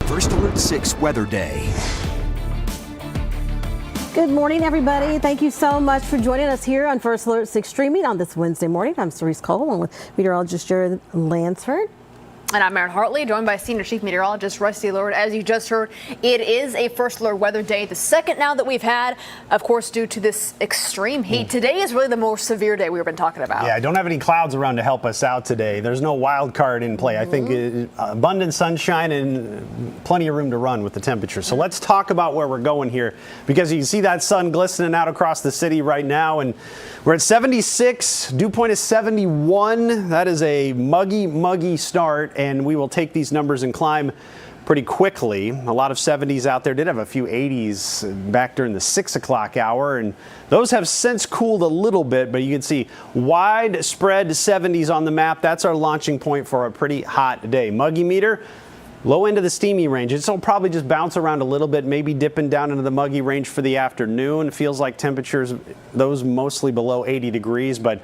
First Alert 6 Weather Day. Good morning, everybody. Thank you so much for joining us here on First Alert 6 streaming on this Wednesday morning. I'm Cerise Cole, along with meteorologist Jared Lansford. And I'm Erin Hartley, joined by Senior Chief Meteorologist Rusty Lord. As you just heard, it is a First Alert weather day, the second now that we've had, of course, due to this extreme heat. Today is really the more severe day we've been talking about. Yeah, I don't have any clouds around to help us out today. There's no wild card in play. I think abundant sunshine and plenty of room to run with the temperature. So let's talk about where we're going here, because you can see that sun glistening out across the city right now, and we're at 76. Dew point is 71. That is a muggy start, and we will take these numbers and climb pretty quickly. A lot of 70s out there. Did have a few 80s back during the 6 o'clock hour, and those have since cooled a little bit, but you can see widespread 70s on the map. That's our launching point for a pretty hot day. Muggy meter, low end of the steamy range. It'll probably just bounce around a little bit, maybe dipping down into the muggy range for the afternoon. Feels like temperatures, those mostly below 80 degrees, but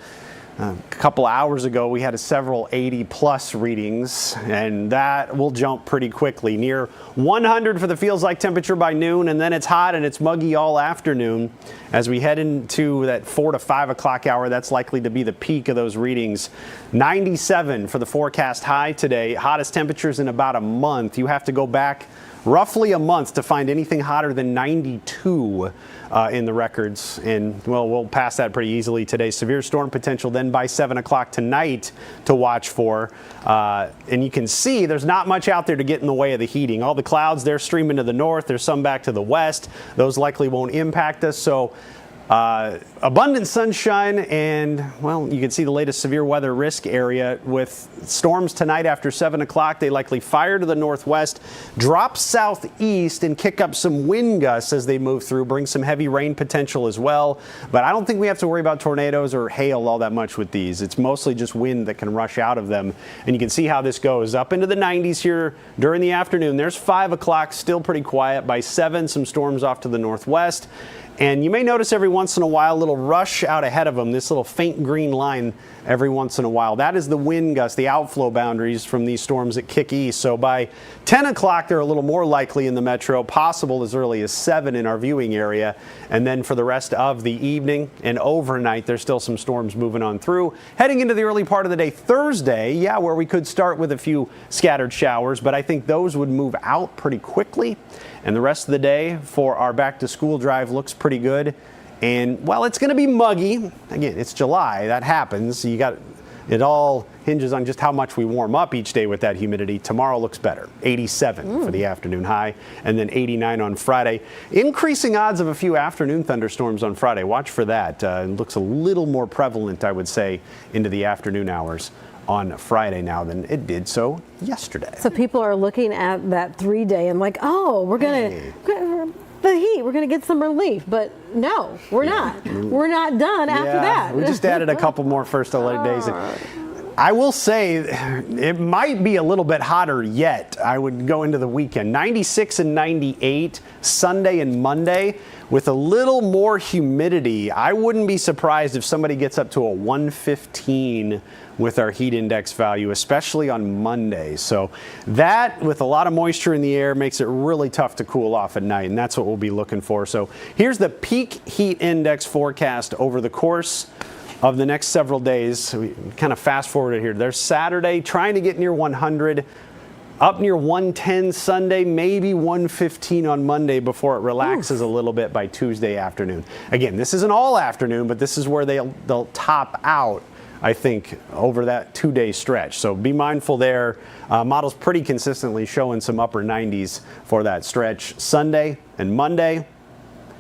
a couple hours ago, we had several 80-plus readings, and that will jump pretty quickly. Near 100 for the feels like temperature by noon, and then it's hot and it's muggy all afternoon. As we head into that 4 to 5 o'clock hour, that's likely to be the peak of those readings. 97 for the forecast high today. Hottest temperatures in about a month. You have to go back roughly a month to find anything hotter than 92 in the records, and well, we'll pass that pretty easily today. Severe storm potential then by 7 o'clock tonight to watch for, and you can see there's not much out there to get in the way of the heating. All the clouds, they're streaming to the north, there's some back to the west. Those likely won't impact us, so abundant sunshine, and well, you can see the latest severe weather risk area with storms tonight after 7 o'clock. They likely fire to the northwest, drop southeast, and kick up some wind gusts as they move through, bring some heavy rain potential as well. But I don't think we have to worry about tornadoes or hail all that much with these. It's mostly just wind that can rush out of them. And you can see how this goes up into the 90s here during the afternoon. There's 5 o'clock, still pretty quiet. By 7, some storms off to the northwest. And you may notice every once in a while a little rush out ahead of them, this little faint green line every once in a while. That is the wind gust, the outflow boundaries from these storms that kick east. So by 10 o'clock, they're a little more likely in the metro, possible as early as 7 in our viewing area. And then for the rest of the evening and overnight, there's still some storms moving on through. Heading into the early part of the day, Thursday, yeah, where we could start with a few scattered showers, but I think those would move out pretty quickly. And the rest of the day for our back to school drive looks pretty good. And well, it's going to be muggy. Again, it's July. That happens. It all hinges on just how much we warm up each day with that humidity. Tomorrow looks better. 87 for the afternoon high, and then 89 on Friday. Increasing odds of a few afternoon thunderstorms on Friday. Watch for that. It looks a little more prevalent, I would say, into the afternoon hours on Friday now than it did so yesterday. So people are looking at that 3-day and like, oh, we're the heat, we're going to get some relief. But no, we're not. We're not done after that. We just added a couple more First Alert days. I will say it might be a little bit hotter yet. I would go into the weekend. 96 and 98 Sunday and Monday with a little more humidity. I wouldn't be surprised if somebody gets up to a 115 with our heat index value, especially on Monday. So that, with a lot of moisture in the air, makes it really tough to cool off at night, and that's what we'll be looking for. So here's the peak heat index forecast over the course of the next several days. We kind of fast forwarded here. There's Saturday, trying to get near 100, up near 110 Sunday, maybe 115 on Monday before it relaxes a little bit by Tuesday afternoon. Again, this isn't all afternoon, but this is where they'll top out, I think, over that 2-day stretch. So be mindful there. Models pretty consistently showing some upper 90s for that stretch Sunday and Monday,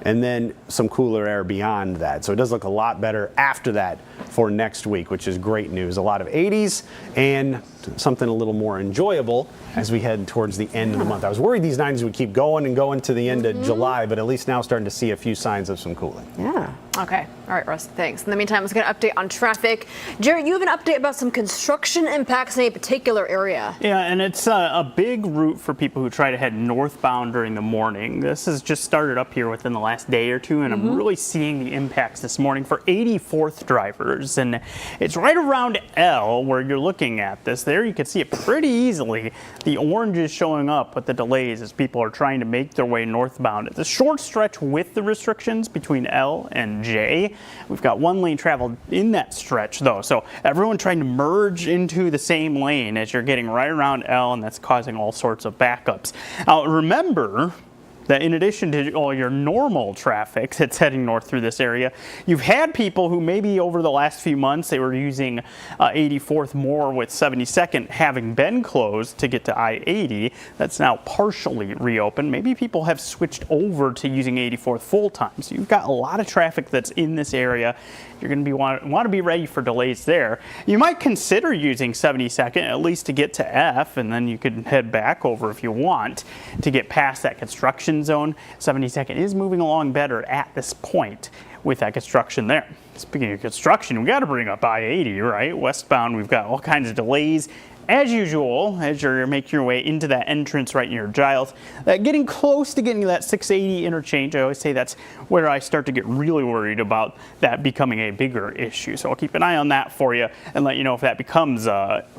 and then some cooler air beyond that. So it does look a lot better after that for next week, which is great news. A lot of 80s and something a little more enjoyable as we head towards the end of the month. I was worried these 90s would keep going and going to the end of July, but at least now starting to see a few signs of some cooling. Yeah. Okay. All right, Russ, thanks. In the meantime, let's get an update on traffic. Jared, you have an update about some construction impacts in a particular area. Yeah, and it's a big route for people who try to head northbound during the morning. This has just started up here within the last day or two, and I'm really seeing the impacts this morning for 84th drivers. And it's right around L where you're looking at this. There you can see it pretty easily. The orange is showing up with the delays as people are trying to make their way northbound. It's a short stretch with the restrictions between L and J. We've got one lane travel in that stretch though, so everyone trying to merge into the same lane as you're getting right around L, and that's causing all sorts of backups. Now remember that in addition to all your normal traffic that's heading north through this area, you've had people who maybe over the last few months they were using 84th more with 72nd having been closed to get to I-80. That's now partially reopened. Maybe people have switched over to using 84th full time. So you've got a lot of traffic that's in this area. You're going to want to be ready for delays there. You might consider using 72nd at least to get to F, and then you could head back over if you want to get past that construction zone. 72nd is moving along better at this point with that construction there. Speaking of construction, we got to bring up I-80, right? Westbound, we've got all kinds of delays. As usual, as you're making your way into that entrance right near Giles, getting close to getting to that 680 interchange, I always say that's where I start to get really worried about that becoming a bigger issue. So I'll keep an eye on that for you and let you know if that becomes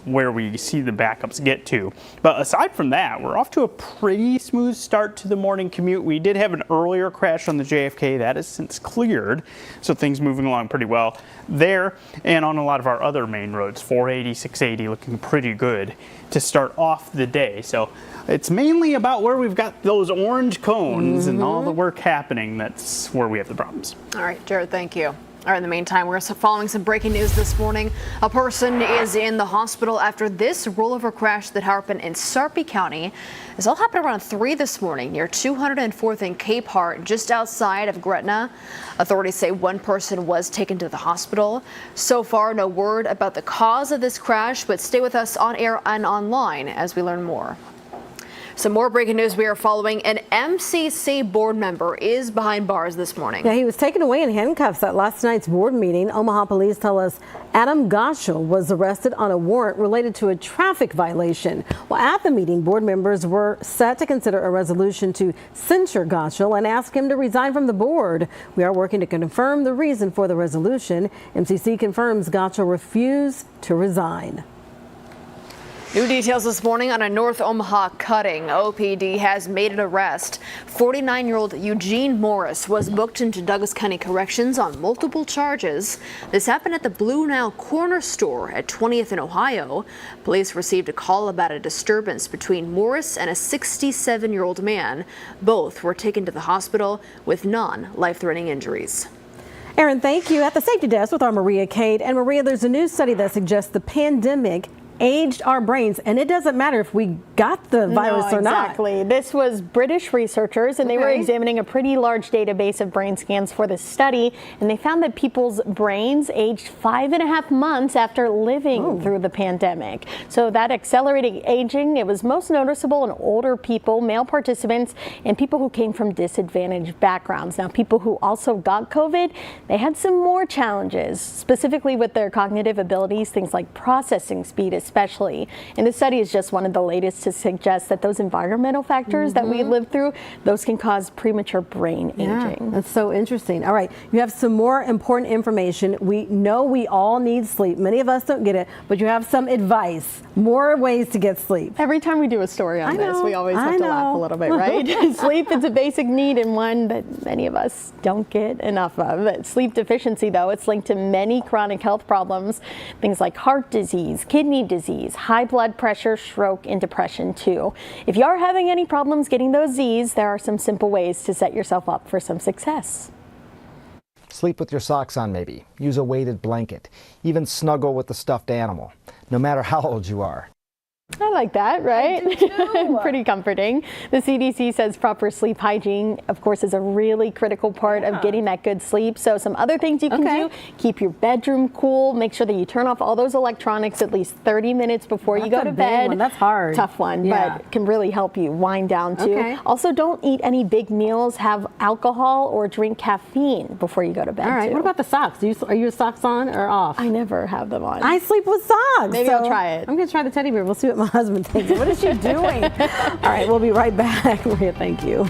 where we see the backups get to. But aside from that, we're off to a pretty smooth start to the morning commute. We did have an earlier crash on the JFK. That has since cleared, so things moving along pretty well there, and on a lot of our other main roads, 480, 680 looking pretty good to start off the day. So it's mainly about where we've got those orange cones and all the work happening. That's where we have the problems. All right, Jared, thank you. All right, in the meantime, we're following some breaking news this morning. A person is in the hospital after this rollover crash that happened in Sarpy County. This all happened around 3 this morning near 204th and Capehart, just outside of Gretna. Authorities say one person was taken to the hospital. So far, no word about the cause of this crash, but stay with us on air and online as we learn more. Some more breaking news we are following. An MCC board member is behind bars this morning. Yeah, he was taken away in handcuffs at last night's board meeting. Omaha police tell us Adam Goschel was arrested on a warrant related to a traffic violation. Well, at the meeting, board members were set to consider a resolution to censure Goschel and ask him to resign from the board. We are working to confirm the reason for the resolution. MCC confirms Goschel refused to resign. New details this morning on a North Omaha cutting. OPD has made an arrest. 49-year-old Eugene Morris was booked into Douglas County Corrections on multiple charges. This happened at the Blue Now Corner Store at 20th and Ohio. Police received a call about a disturbance between Morris and a 67-year-old man. Both were taken to the hospital with non-life-threatening injuries. Aaron, thank you. At the safety desk with our Maria Cade. And Maria, there's a new study that suggests the pandemic aged our brains, and it doesn't matter if we got the virus or not. Exactly. This was British researchers, and they were examining a pretty large database of brain scans for this study, and they found that people's brains aged 5.5 months after living through the pandemic. So that accelerated aging, it was most noticeable in older people, male participants, and people who came from disadvantaged backgrounds. Now, people who also got COVID, they had some more challenges, specifically with their cognitive abilities, things like processing speed especially. And this study is just one of the latest to suggest that those environmental factors that we live through, those can cause premature brain aging. That's so interesting. All right, you have some more important information. We know we all need sleep. Many of us don't get it, but you have some advice, more ways to get sleep. Every time we do a story on this, we always have to laugh a little bit, right? Sleep is a basic need and one that many of us don't get enough of. Sleep deficiency, though, it's linked to many chronic health problems, things like heart disease, kidney disease, high blood pressure, stroke, and depression too. If you are having any problems getting those Z's, there are some simple ways to set yourself up for some success. Sleep with your socks on maybe. Use a weighted blanket. Even snuggle with the stuffed animal, no matter how old you are. I like that, right? Pretty comforting. The CDC says proper sleep hygiene, of course, is a really critical part of getting that good sleep. So some other things you can do, keep your bedroom cool. Make sure that you turn off all those electronics at least 30 minutes before you go to bed. That's hard. Tough one, but can really help you wind down too. Also, don't eat any big meals, have alcohol, or drink caffeine before you go to bed. All right, what about the socks? Are your socks on or off? I never have them on. I sleep with socks. Maybe I'll try it. I'm going to try the teddy bear. We'll see what my husband thinks. What is she doing? All right, we'll be right back. Maria, thank you.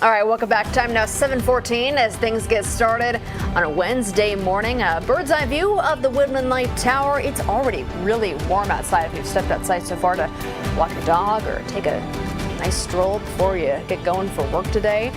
All right, welcome back. Time now 7:14 as things get started on a Wednesday morning. A bird's eye view of the Woodland Light Tower. It's already really warm outside if you've stepped outside so far to walk your dog or take a nice stroll before you get going for work today.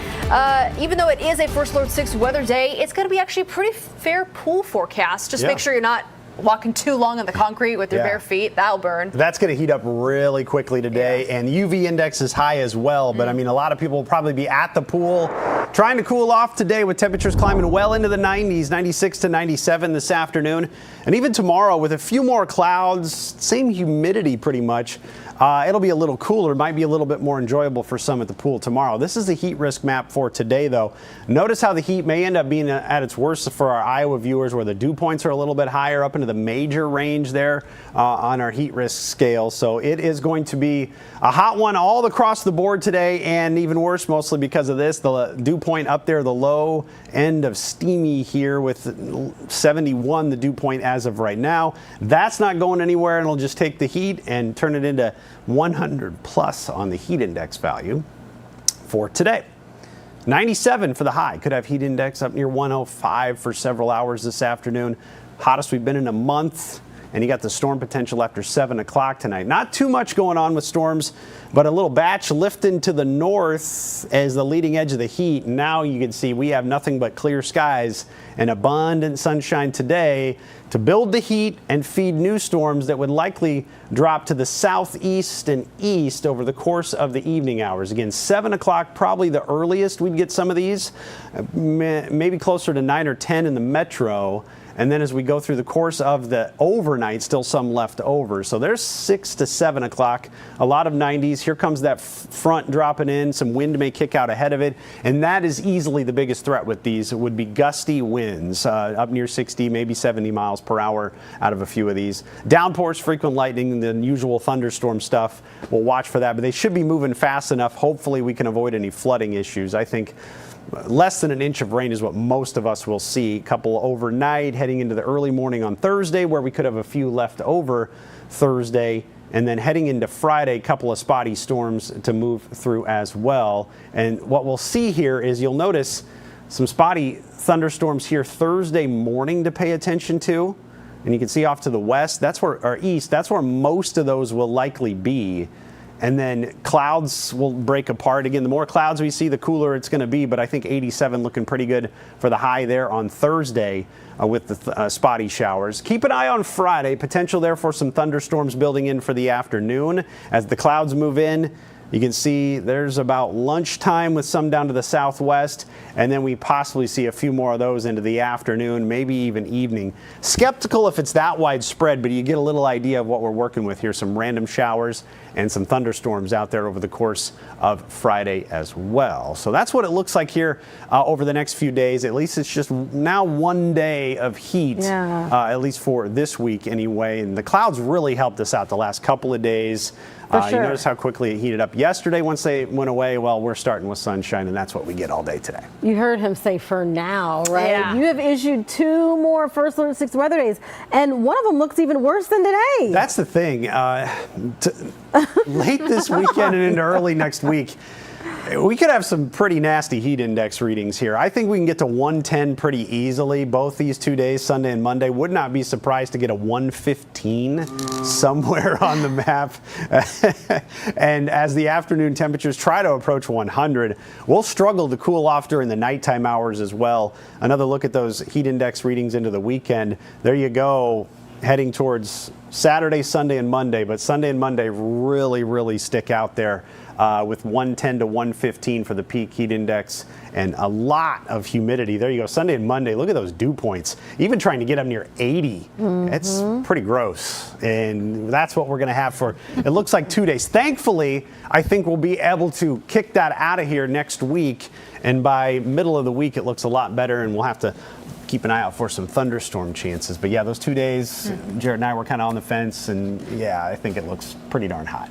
Even though it is a First Alert 6 weather day, it's going to be actually a pretty fair pool forecast. Just make sure you're not walking too long on the concrete with your bare feet. That'll burn. That's going to heat up really quickly today, and UV index is high as well. But I mean, a lot of people will probably be at the pool trying to cool off today with temperatures climbing well into the 90s, 96 to 97 this afternoon. And even tomorrow with a few more clouds, same humidity pretty much. It'll be a little cooler. It might be a little bit more enjoyable for some at the pool tomorrow. This is the heat risk map for today, though. Notice how the heat may end up being at its worst for our Iowa viewers, where the dew points are a little bit higher up into the major range there on our heat risk scale. So it is going to be a hot one all across the board today, and even worse mostly because of this. The dew point up there, the low end of steamy here with 71, the dew point as of right now. That's not going anywhere, and it'll just take the heat and turn it into 100 plus on the heat index value for today. 97 for the high. Could have heat index up near 105 for several hours this afternoon. Hottest we've been in a month. And you got the storm potential after 7 o'clock tonight. Not too much going on with storms, but a little batch lifting to the north as the leading edge of the heat. Now you can see we have nothing but clear skies and abundant sunshine today to build the heat and feed new storms that would likely drop to the southeast and east over the course of the evening hours. Again, 7 o'clock, probably the earliest we'd get some of these, maybe closer to 9 or 10 in the metro. And then as we go through the course of the overnight, still some left over. So there's 6 to 7 o'clock, a lot of 90s. Here comes that front dropping in. Some wind may kick out ahead of it. And that is easily the biggest threat with these. It would be gusty winds up near 60, maybe 70 miles per hour out of a few of these. Downpours, frequent lightning, the usual thunderstorm stuff. We'll watch for that. But they should be moving fast enough. Hopefully we can avoid any flooding issues. I think less than an inch of rain is what most of us will see. A couple overnight heading into the early morning on Thursday, where we could have a few left over Thursday. And then heading into Friday, a couple of spotty storms to move through as well. And what we'll see here is you'll notice some spotty thunderstorms here Thursday morning to pay attention to. And you can see off to the west, that's where, or east, that's where most of those will likely be. And then clouds will break apart. Again, the more clouds we see, the cooler it's going to be. But I think 87 looking pretty good for the high there on Thursday with the spotty showers. Keep an eye on Friday. Potential there for some thunderstorms building in for the afternoon. As the clouds move in, you can see there's about lunchtime with some down to the southwest, and then we possibly see a few more of those into the afternoon, maybe even evening. Skeptical if it's that widespread, but you get a little idea of what we're working with here. Some random showers and some thunderstorms out there over the course of Friday as well. So that's what it looks like here over the next few days. At least it's just now one day of heat, at least for this week anyway. And the clouds really helped us out the last couple of days. You notice how quickly it heated up yesterday once they went away. Well, we're starting with sunshine, and that's what we get all day today. You heard him say for now, right? Yeah. You have issued 2 more First Alert 6 weather days, and one of them looks even worse than today. That's the thing. Late this weekend and into early next week, we could have some pretty nasty heat index readings here. I think we can get to 110 pretty easily both these 2 days, Sunday and Monday. Would not be surprised to get a 115 somewhere on the map. And as the afternoon temperatures try to approach 100, we'll struggle to cool off during the nighttime hours as well. Another look at those heat index readings into the weekend. There you go, heading towards Saturday, Sunday, and Monday. But Sunday and Monday really, really stick out there. With 110 to 115 for the peak heat index and a lot of humidity. There you go. Sunday and Monday, look at those dew points. Even trying to get up near 80. It's pretty gross. And that's what we're going to have for, it looks like 2 days. Thankfully, I think we'll be able to kick that out of here next week. And by middle of the week, it looks a lot better, and we'll have to keep an eye out for some thunderstorm chances. But yeah, those 2 days, Jared and I were kind of on the fence, and yeah, I think it looks pretty darn hot.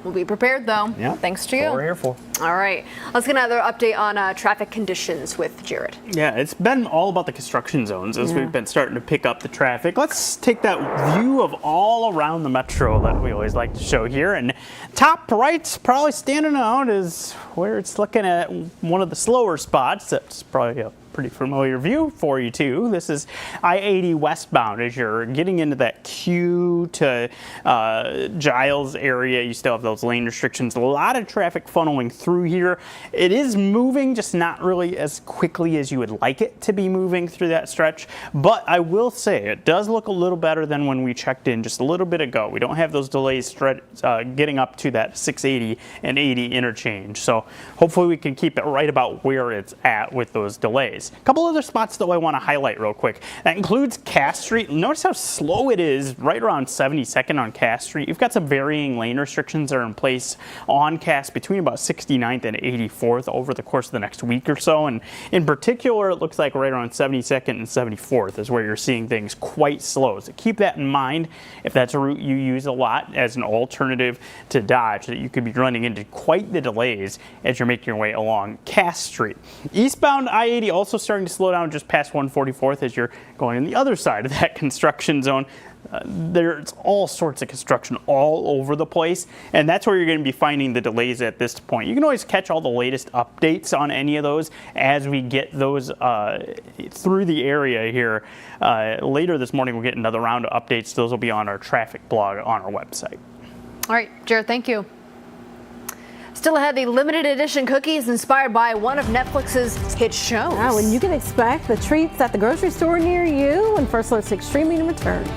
We'll be prepared, though. Yeah. Thanks to That's you. what we're here for. All right. Let's get another update on traffic conditions with Jared. Yeah, it's been all about the construction zones as we've been starting to pick up the traffic. Let's take that view of all around the metro that we always like to show here. And top right's probably standing out is where it's looking at one of the slower spots. That's probably a pretty familiar view for you too. This is I-80 westbound as you're getting into that Q to Giles area. You still have those lane restrictions. A lot of traffic funneling through here. It is moving, just not really as quickly as you would like it to be moving through that stretch. But I will say it does look a little better than when we checked in just a little bit ago. We don't have those delays getting up to that 680 and 80 interchange. So hopefully we can keep it right about where it's at with those delays. A couple other spots though I want to highlight real quick. That includes Cass Street. Notice how slow it is right around 72nd on Cass Street. You've got some varying lane restrictions that are in place on Cass between about 69th and 84th over the course of the next week or so. And in particular, it looks like right around 72nd and 74th is where you're seeing things quite slow. So keep that in mind if that's a route you use a lot as an alternative to Dodge, that you could be running into quite the delays as you're making your way along Cass Street. Eastbound I-80 also starting to slow down just past 144th as you're going on the other side of that construction zone. There's all sorts of construction all over the place, and that's where you're going to be finding the delays at this point. You can always catch all the latest updates on any of those as we get those through the area here. Later this morning, we'll get another round of updates. Those will be on our traffic blog on our website. All right, Jared, thank you. Still ahead, the limited edition cookies inspired by one of Netflix's hit shows. Wow, and you can expect the treats at the grocery store near you when First Alert 6 streaming returns.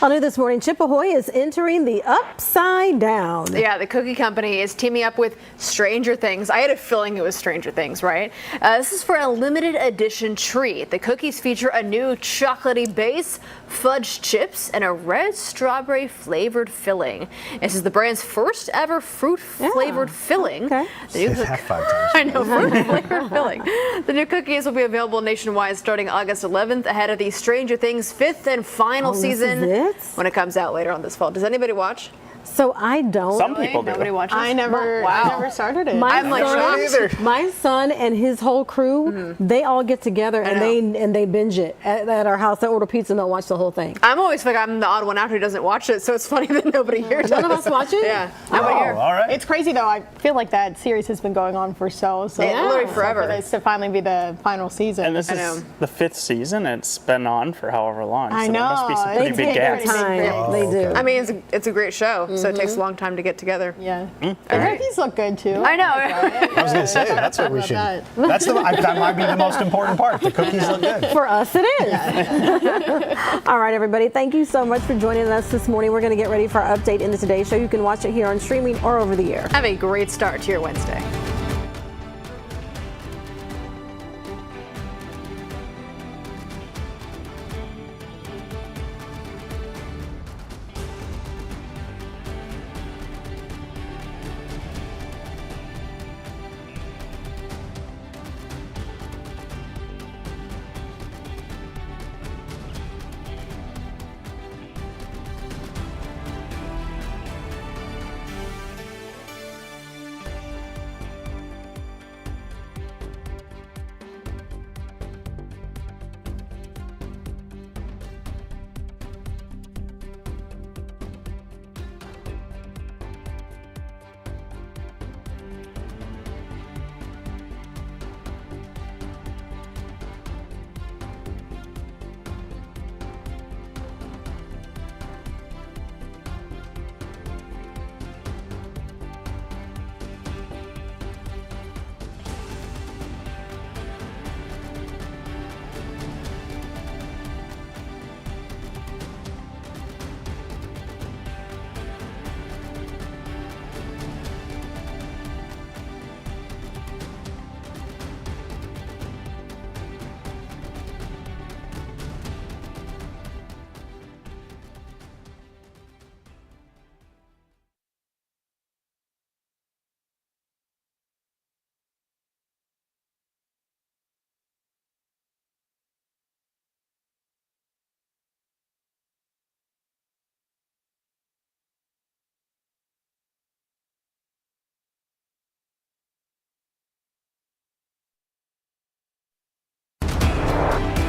All new this morning, Chip Ahoy is entering the Upside Down. Yeah, the cookie company is teaming up with Stranger Things. I had a feeling it was Stranger Things, right? This is for a limited edition treat. The cookies feature a new chocolatey base, fudge chips, and a red strawberry flavored filling. This is the brand's first ever fruit flavored filling. Okay. Say that 5 times. I know, fruit flavored filling. The new cookies will be available nationwide starting August 11th ahead of the Stranger Things 5th and final season This is it? when it comes out later on this fall. Does anybody watch? So I don't. Some people do. Nobody watches. I never started it. My I'm like son, shocked. my son and his whole crew, they all get together and they binge it at our house. They order pizza and they'll watch the whole thing. I'm always like I'm the odd one out who doesn't watch it, so it's funny that nobody here does. None of us watch it? Yeah, nobody here. all right. It's crazy though. I feel like that series has been going on for so literally forever. For this to finally be the final season. And this I is know. the 5th season. It's been on for however long. I so there must be know. some They pretty big take gaps. pretty big Time. breaks. They do. I mean, it's a great show, so it takes a long time to get together. Yeah. The cookies look good too. I know. I was going to say, that's what we should. That might be the most important part. The cookies look good. For us, it is. All right, everybody. Thank you so much for joining us this morning. We're going to get ready for our update in the Today Show. You can watch it here on streaming or over the air. Have a great start to your Wednesday.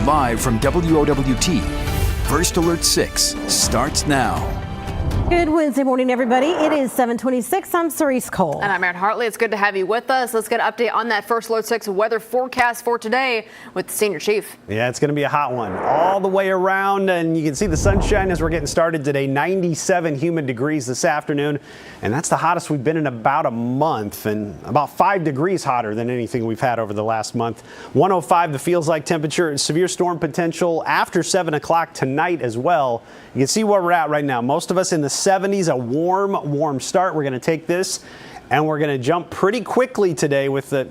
Live from WOWT, First Alert 6 starts now. Good Wednesday morning, everybody. It is 7:26. I'm Cerise Cole. And I'm Erin Hartley. It's good to have you with us. Let's get an update on that First Alert 6 weather forecast for today with the Senior Chief. Yeah, it's going to be a hot one all the way around, and you can see the sunshine as we're getting started today. 97 humid degrees this afternoon, and that's the hottest we've been in about a month, and about 5 degrees hotter than anything we've had over the last month. 105 the feels like temperature. Severe storm potential after 7 o'clock tonight as well. You can see where we're at right now. Most of us in the 70s, a warm start. We're going to take this and we're going to jump pretty quickly today with the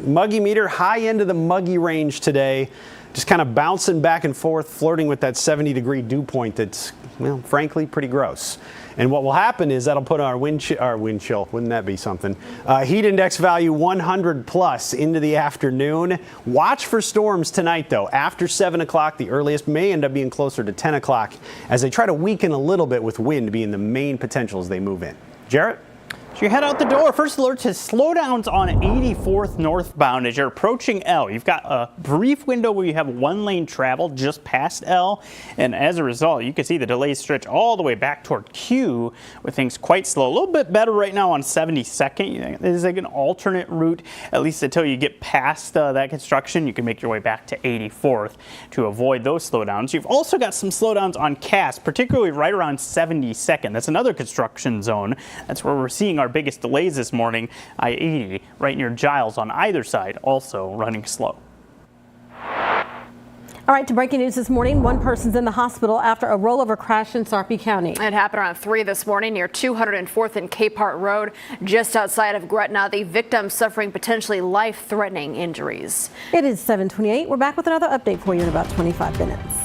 muggy meter high into the muggy range today. Just kind of bouncing back and forth, flirting with that 70-degree dew point that's, well, frankly, pretty gross. And what will happen is that'll put our wind chill, wouldn't that be something? Heat index value 100 plus into the afternoon. Watch for storms tonight, though. After 7 o'clock, the earliest may end up being closer to 10 o'clock as they try to weaken a little bit with wind being the main potential as they move in. Jarrett? As you head out the door, First Alert says slowdowns on 84th northbound as you're approaching L. You've got a brief window where you have one lane travel just past L, and as a result, you can see the delays stretch all the way back toward Q with things quite slow. A little bit better right now on 72nd. There's like an alternate route, at least until you get past that construction. You can make your way back to 84th to avoid those slowdowns. You've also got some slowdowns on Cass, particularly right around 72nd. That's another construction zone. That's where we're seeing our biggest delays this morning. I-80 right near Giles on either side, also running slow. All right, to breaking news this morning, one person's in the hospital after a rollover crash in Sarpy County. It happened around 3 this morning near 204th and Capehart Road, just outside of Gretna. The victim suffering potentially life-threatening injuries. It is 7:28. We're back with another update for you in about 25 minutes.